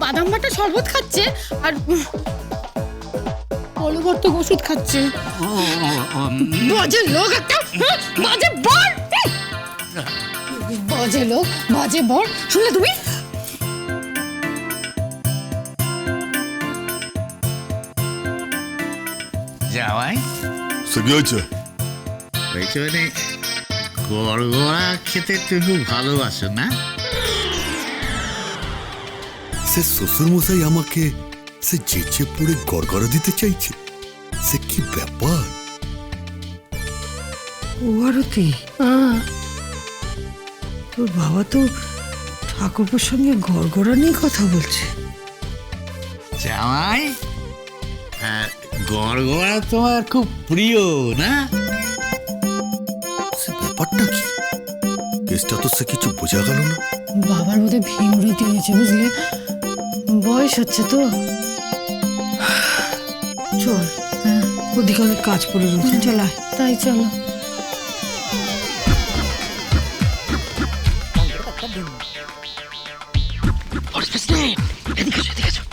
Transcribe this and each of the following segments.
বাদাম বাটা শরবত খাচ্ছে আর পরিবর্তক ওষুধ খাচ্ছে। বাজে লোক একটা, বাজে বর, বাজে লোক, বাজে বর। শুনলে তুমি? জামাই কি হয়েছে? হয়েছে মানে গড়গড়া খেতে তুমি খুব ভালোবাসো না? সে শ্বশুর মশাই আমাকে সে চেঁচে পড়ে গড়গড়া দিতে চাইছে, সে কি ব্যাপার? ও আরতি, তোর বাবা তো ঠাকুরপুর সঙ্গে গড়গড়া নিয়ে কথা বলছে। জামাই গড়গড়া তোমার খুব প্রিয় না? সে ব্যাপারটা কি? কেসটা তো সে কিছু বোঝা গেল না। বাবার বোধহয় ভীমরতি হয়েছে, বুঝলে, বয়স হচ্ছে তো। চল, ওদিকে অনেক কাজ পড়ে রয়েছে, চল আয়। তাই চলো।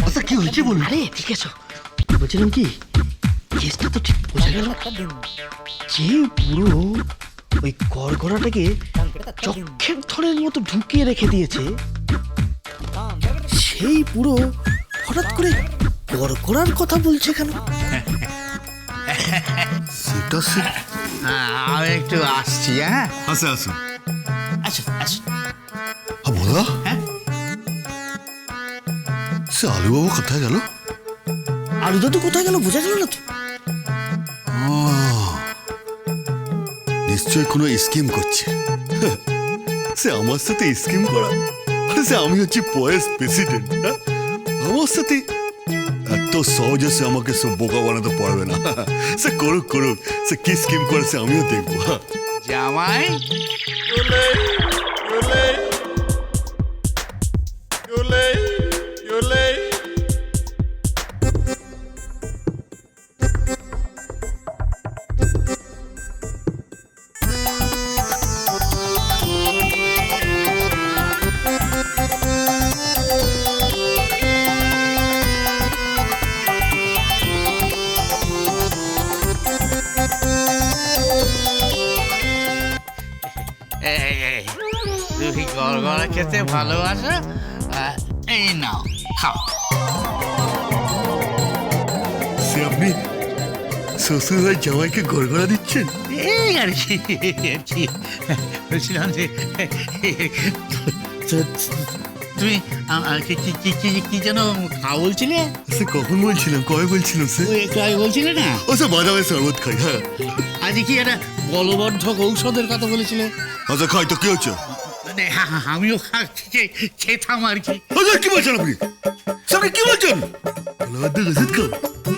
আচ্ছা কি হয়েছে বলুন? আরে ঠিক আছে, বলছিলাম কি কেসটা তো ঠিক বোঝা গেল। যে পুরো ওই গড়গড়াটাকে চক্ষের থরের মতো ঢুকিয়ে রেখে দিয়েছে, সেই পুরো হঠাৎ করে গড়গড়ার কথা বলছে কেন? সেটা সে আমি একটু আসছি। হ্যাঁ আসে আসে। আচ্ছা আচ্ছা। বলা হ্যাঁ সে আলুবাবু কোথায় গেল? আলু দাদু কোথায় গেল বোঝা গেল না তো। নিশ্চয় কোনো স্কিম করছে। সে আমার সাথে স্কিম করা, আরে সে আমি হচ্ছি পয়েস প্রেসিডেন্ট। আমার সাথে এত সহজে সে আমাকে সব বোকা বানাতে পারবে না। সে করুক করুক, সে কি স্কিম করে সে আমিও দেখবো। জামাই তুমি গড়গড়া খেতে ভালোবাসো? এই নাও খাও। সে আপনি শ্বশুর ভাই জামাইকে গড়গড়া দিচ্ছেন? এই আর কি বলছিলাম যে তুমি কি যেন খাও বলছিলে? সে কখন বলছিলাম, কবে বলছিলাম? সে ওই একটু আগে বলছিলে না? ও সে বাদামের শরবত খাই। হ্যাঁ আজকে কি একটা বলবর্ধক ঔষধের কথা বলেছিলে? আচ্ছা খাই তো কি হচ্ছে? মানে আমিও খেতাম আর কি। আচ্ছা কি বলছেন আপনি? আপনি কি বলছেন? ওষুধ খাও?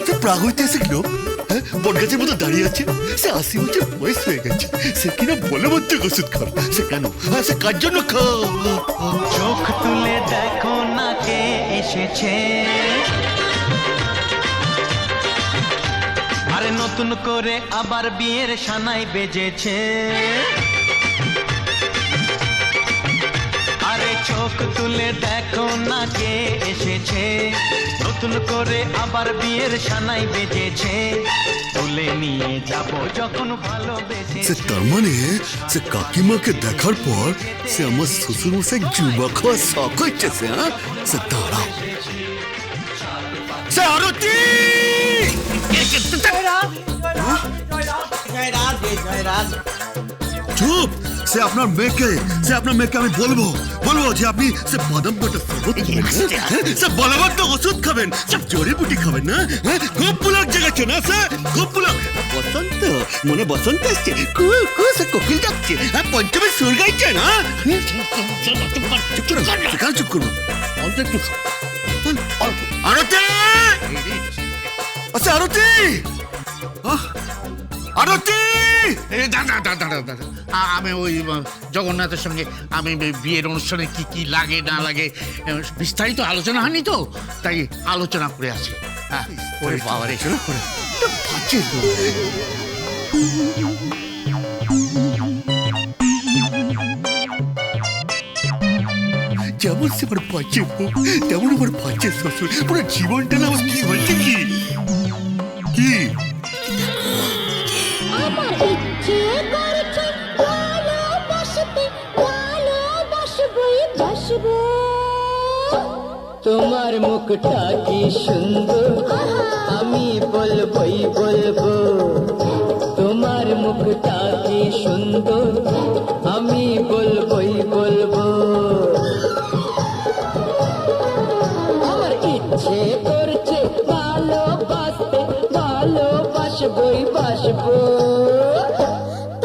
সে প্রাগৈতিহাসিক লোক, হ্যাঁ, বটগাছের মতো দাঁড়িয়ে আছে। সে 80 বছর বয়স হয়ে গেছে, সে কিনা বলে বলছে ওষুধ খাও। সে কেন? সে কার জন্য খাও? চোখ তুলে দেখো না কে এসেছে, আরে নতুন করে আবার বিয়ের সানাই বেজেছে। আরে চোখ তুলে দেখো না কে এসেছে, নতুন করে আবার বিয়ের সানাই বেজেছে। তুলে নিয়ে যাব যখন ভালোবেসে। সে তার মানে সে কাকিমাকে দেখার পর সে আমার শ্বশুর মশাই জুবা খাওয়া শখ হচ্ছে। সে হ্যাঁ, সে দাঁড়াও। সে আরতি! চুপ! সে আপনার মেয়েকে আমি বলবো যে আপনি সে বাদাম বাটা শরবত খাবেন, সে বলবৎ ওষুধ খাবেন, সব জড়িবুটি খাবেন না। খুব পুলক জেগেছে না স্যার, খুব পুলক। বসন্ত, মনে বসন্ত এসছে, সে কোকিল যাচ্ছে, পঞ্চমের সুর গাইছে না। চুপ করবো। অল্প একটু আরতি! আচ্ছা আরতি! আরতি! দাদা আমি ওই জগন্নাথের সঙ্গে আমি বিয়ের অনুষ্ঠানে কি কি লাগে না লাগে বিস্তারিত আলোচনা হয়নি তো, তাই আলোচনা করে আছি। ওরে বাবা রে, যেমন সে আমার বাচ্চা বউ, তেমন আমার বাচ্চা শ্বশুর। পুরো জীবনটা না আমার কি হয়েছে কি কি আমার ইচ্ছে করছে ভালোবাসতে, ভালোবাসবই বাসবো। তোমার মুখটা কি সুন্দর, আমি বলবই বলবো। তোমার মুখটা কি সুন্দর, আমি বলবই বলবো। আমার ইচ্ছে করছে ভালোবাসতে, ভালোবাসবই বাসবো।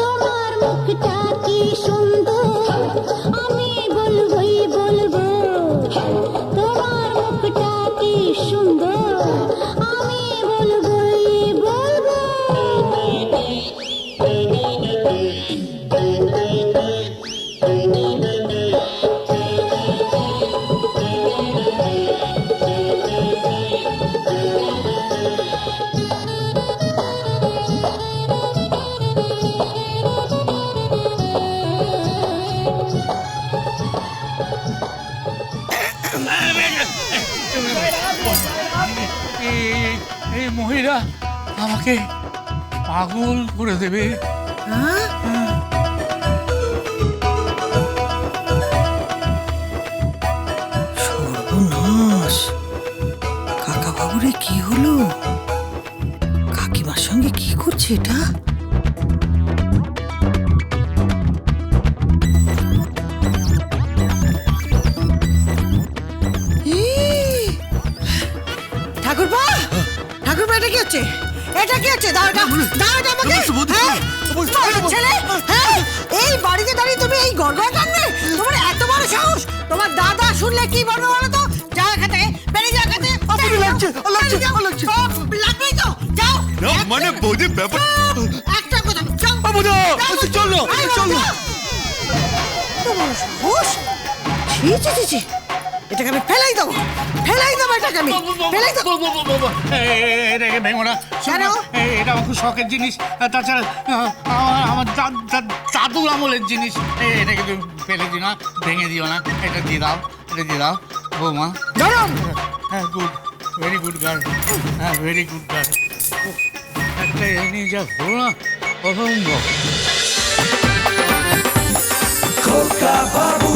তোমার মুখটা কি সুন্দর, আমি বলবই বলবো। তোমার মুখটা কি সুন্দর, আমি বলবই বলবো। এই মহিলা আমাকে পাগল করে দেবে। সর্বনাশ, কাকা বাবুরে কি হলো? কাকিমার সঙ্গে কি করছে এটা? ঠাকুরপা, ঠাকুরপা, এটা কি হচ্ছে? এটা কি হচ্ছে? দাও এটা, দাও এটা আমাকে। হ্যাঁ? তোমার ছেলে, হ্যাঁ? এই বাড়িতে দাঁড়িয়ে তুমি এই গড়গড় টানবে? তোমার এত বড় সাহস! তোমার দাদা শুনলে কি বলবে বলো তো? যাও এখান থেকে, বেরিয়ে যাও এখান থেকে। লাগছে। লাগবেই তো, যাও। না মানে বৌদি ব্যাপার একটা কথা, যাও। চলো চলো। তোমার সাহস! ছি ছি ছি ছি, এটাকে আমি ফেলাই দেবো, ফেলাই দেবো এটাকে আমি, ফেলাই দেবো। এটাকে ভেঙো না। কেন? এটা আমার খুব শখের জিনিস। তাছাড়া আমার দাদুর আমলের জিনিস। এটাকে তুমি ফেলে দিও না, ভেঙে দিও না। এটা দিয়ে দাও, এটা দিয়ে দাও বৌমা। ধরুন। হ্যাঁ, গুড, ভেরি গুড গার্ল। হ্যাঁ, ভেরি গুড গার্ল। একটা এনে যা হলো না, অসম্ভব। খোকা বাবু